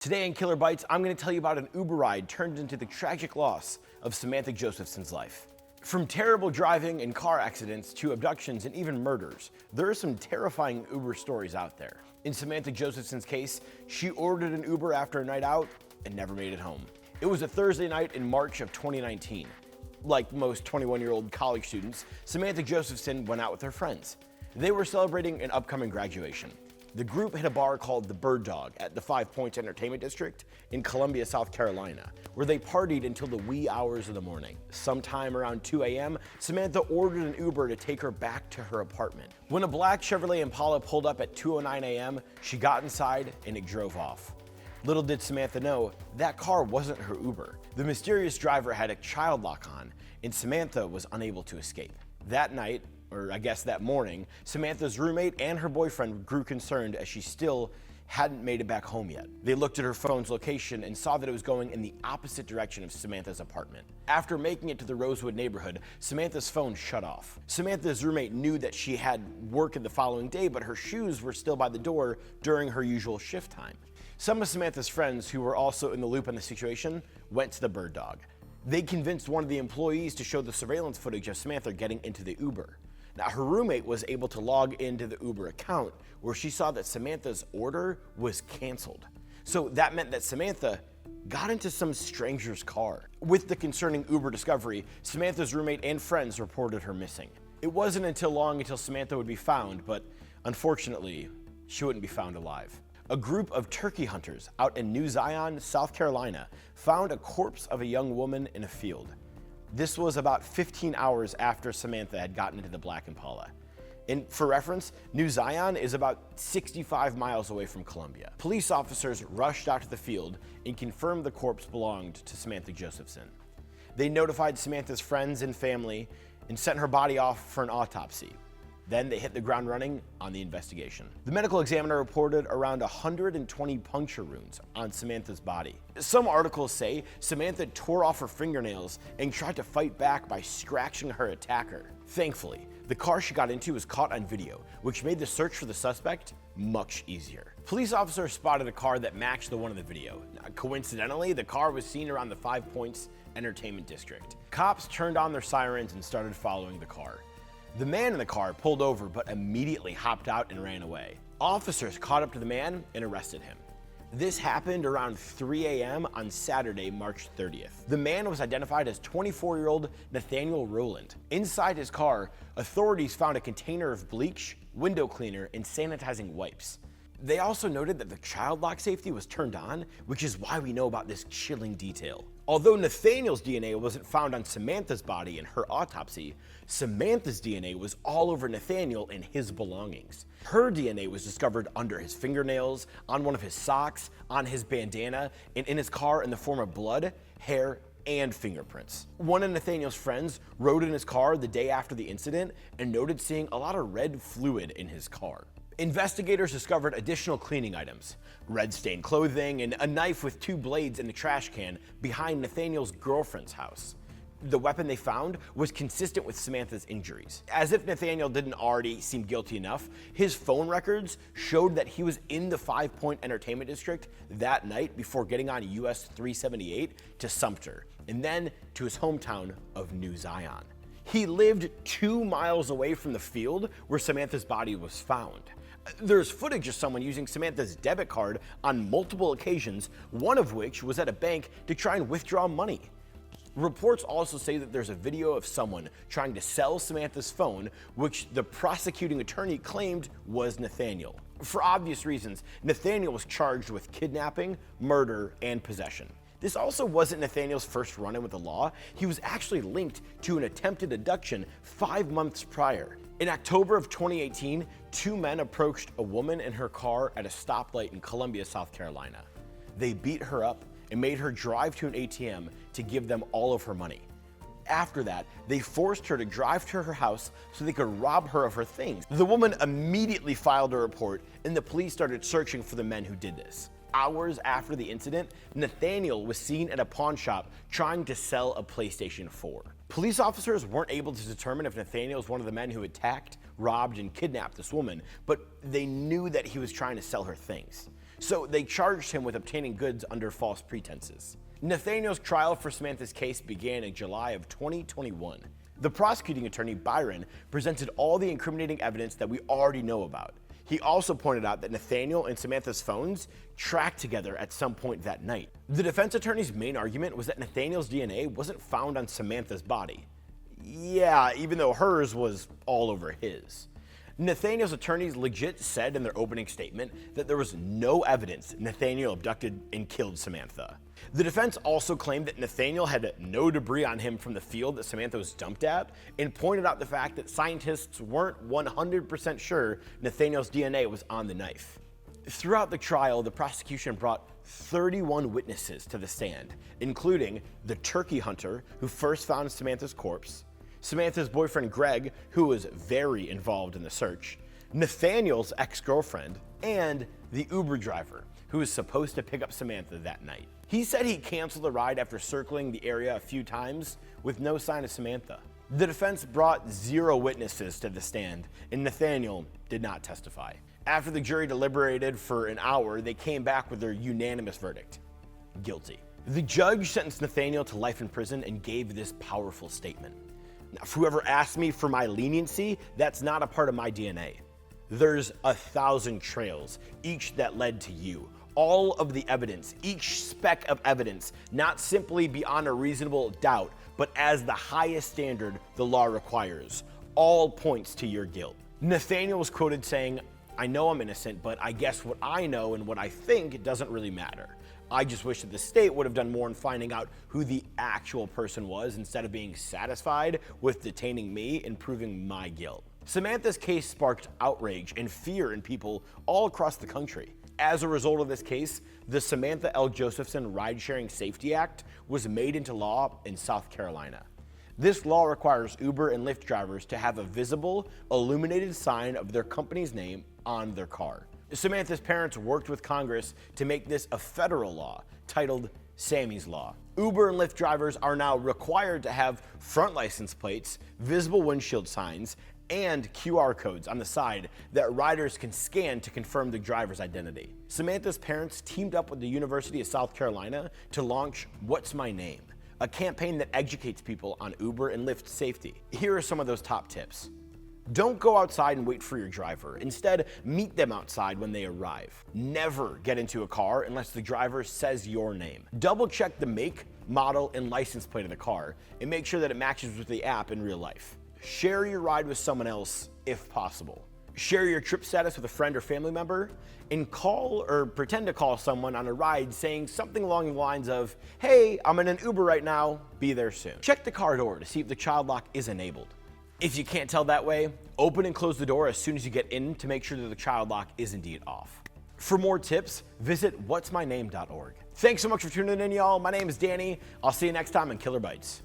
Today in Killer Bites, I'm going to tell you about an Uber ride turned into the tragic loss of Samantha Josephson's life. From terrible driving and car accidents to abductions and even murders, there are some terrifying Uber stories out there. In Samantha Josephson's case, she ordered an Uber after a night out and never made it home. It was a Thursday night in March of 2019. Like most 21-year-old college students, Samantha Josephson went out with her friends. They were celebrating an upcoming graduation. The group hit a bar called the Bird Dog at the 5 Points Entertainment District in Columbia, South Carolina, where they partied until the wee hours of the morning. Sometime around 2 a.m., Samantha ordered an Uber to take her back to her apartment. When a black Chevrolet Impala pulled up at 2:09 a.m., she got inside and it drove off. Little did Samantha know, that car wasn't her Uber. The mysterious driver had a child lock on, and Samantha was unable to escape. That night, or I guess that morning, Samantha's roommate and her boyfriend grew concerned as she still hadn't made it back home yet. They looked at her phone's location and saw that it was going in the opposite direction of Samantha's apartment. After making it to the Rosewood neighborhood, Samantha's phone shut off. Samantha's roommate knew that she had work the following day, but her shoes were still by the door during her usual shift time. Some of Samantha's friends, who were also in the loop on the situation, went to the Bird Dog. They convinced one of the employees to show the surveillance footage of Samantha getting into the Uber. Now, her roommate was able to log into the Uber account where she saw that Samantha's order was canceled. So that meant that Samantha got into some stranger's car. With the concerning Uber discovery, Samantha's roommate and friends reported her missing. It wasn't until Samantha would be found, but unfortunately, she wouldn't be found alive. A group of turkey hunters out in New Zion, South Carolina, found a corpse of a young woman in a field. This was about 15 hours after Samantha had gotten into the black Impala. And for reference, New Zion is about 65 miles away from Columbia. Police officers rushed out to the field and confirmed the corpse belonged to Samantha Josephson. They notified Samantha's friends and family and sent her body off for an autopsy. Then they hit the ground running on the investigation. The medical examiner reported around 120 puncture wounds on Samantha's body. Some articles say Samantha tore off her fingernails and tried to fight back by scratching her attacker. Thankfully, the car she got into was caught on video, which made the search for the suspect much easier. Police officers spotted a car that matched the one in the video. Coincidentally, the car was seen around the 5 Points Entertainment District. Cops turned on their sirens and started following the car. The man in the car pulled over but immediately hopped out and ran away. Officers caught up to the man and arrested him. This happened around 3 a.m. on Saturday, March 30th. The man was identified as 24-year-old Nathaniel Rowland. Inside his car, authorities found a container of bleach, window cleaner, and sanitizing wipes. They also noted that the child lock safety was turned on, which is why we know about this chilling detail. Although Nathaniel's DNA wasn't found on Samantha's body in her autopsy, Samantha's DNA was all over Nathaniel and his belongings. Her DNA was discovered under his fingernails, on one of his socks, on his bandana, and in his car in the form of blood, hair, and fingerprints. One of Nathaniel's friends rode in his car the day after the incident and noted seeing a lot of red fluid in his car. Investigators discovered additional cleaning items, red-stained clothing, and a knife with 2 blades in the trash can behind Nathaniel's girlfriend's house. The weapon they found was consistent with Samantha's injuries. As if Nathaniel didn't already seem guilty enough, his phone records showed that he was in the 5 Point Entertainment District that night before getting on US 378 to Sumter, and then to his hometown of New Zion. He lived 2 miles away from the field where Samantha's body was found. There's footage of someone using Samantha's debit card on multiple occasions, one of which was at a bank to try and withdraw money. Reports also say that there's a video of someone trying to sell Samantha's phone, which the prosecuting attorney claimed was Nathaniel. For obvious reasons, Nathaniel was charged with kidnapping, murder, and possession. This also wasn't Nathaniel's first run-in with the law. He was actually linked to an attempted abduction 5 months prior. In October of 2018, 2 men approached a woman in her car at a stoplight in Columbia, South Carolina. They beat her up and made her drive to an ATM to give them all of her money. After that, they forced her to drive to her house so they could rob her of her things. The woman immediately filed a report, and the police started searching for the men who did this. Hours after the incident, Nathaniel was seen at a pawn shop trying to sell a PlayStation 4. Police officers weren't able to determine if Nathaniel was one of the men who attacked, robbed, and kidnapped this woman, but they knew that he was trying to sell her things. so they charged him with obtaining goods under false pretenses. Nathaniel's trial for Samantha's case began in July of 2021. The prosecuting attorney, Byron, presented all the incriminating evidence that we already know about. He also pointed out that Nathaniel and Samantha's phones tracked together at some point that night. The defense attorney's main argument was that Nathaniel's DNA wasn't found on Samantha's body. Yeah, even though hers was all over his. Nathaniel's attorneys legit said in their opening statement that there was no evidence Nathaniel abducted and killed Samantha. The defense also claimed that Nathaniel had no debris on him from the field that Samantha was dumped at, and pointed out the fact that scientists weren't 100% sure Nathaniel's DNA was on the knife. Throughout the trial, the prosecution brought 31 witnesses to the stand, including the turkey hunter who first found Samantha's corpse, Samantha's boyfriend Greg, who was very involved in the search, Nathaniel's ex-girlfriend, and the Uber driver, who was supposed to pick up Samantha that night. He said he canceled the ride after circling the area a few times with no sign of Samantha. The defense brought 0 witnesses to the stand, and Nathaniel did not testify. After the jury deliberated for an hour, they came back with their unanimous verdict: guilty. The judge sentenced Nathaniel to life in prison and gave this powerful statement: "Now, if whoever asked me for my leniency, that's not a part of my DNA. There's 1,000 trails, each that led to you. All of the evidence, each speck of evidence, not simply beyond a reasonable doubt, but as the highest standard the law requires, all points to your guilt." Nathaniel was quoted saying, "I know I'm innocent, but I guess what I know and what I think doesn't really matter. I just wish that the state would have done more in finding out who the actual person was instead of being satisfied with detaining me and proving my guilt." Samantha's case sparked outrage and fear in people all across the country. As a result of this case, the Samantha L. Josephson Ride-Sharing Safety Act was made into law in South Carolina. This law requires Uber and Lyft drivers to have a visible, illuminated sign of their company's name on their car. Samantha's parents worked with Congress to make this a federal law, titled Sammy's Law. Uber and Lyft drivers are now required to have front license plates, visible windshield signs, and QR codes on the side that riders can scan to confirm the driver's identity. Samantha's parents teamed up with the University of South Carolina to launch What's My Name, a campaign that educates people on Uber and Lyft safety. Here are some of those top tips. Don't go outside and wait for your driver. Instead, meet them outside when they arrive. Never get into a car unless the driver says your name. Double check the make, model, and license plate of the car and make sure that it matches with the app in real life. Share your ride with someone else if possible. Share your trip status with a friend or family member, and call or pretend to call someone on a ride saying something along the lines of, "Hey, I'm in an Uber right now, be there soon." Check the car door to see if the child lock is enabled. If you can't tell that way, open and close the door as soon as you get in to make sure that the child lock is indeed off. For more tips, visit whatsmyname.org. Thanks so much for tuning in, y'all. My name is Danny. I'll see you next time on Killer Bites.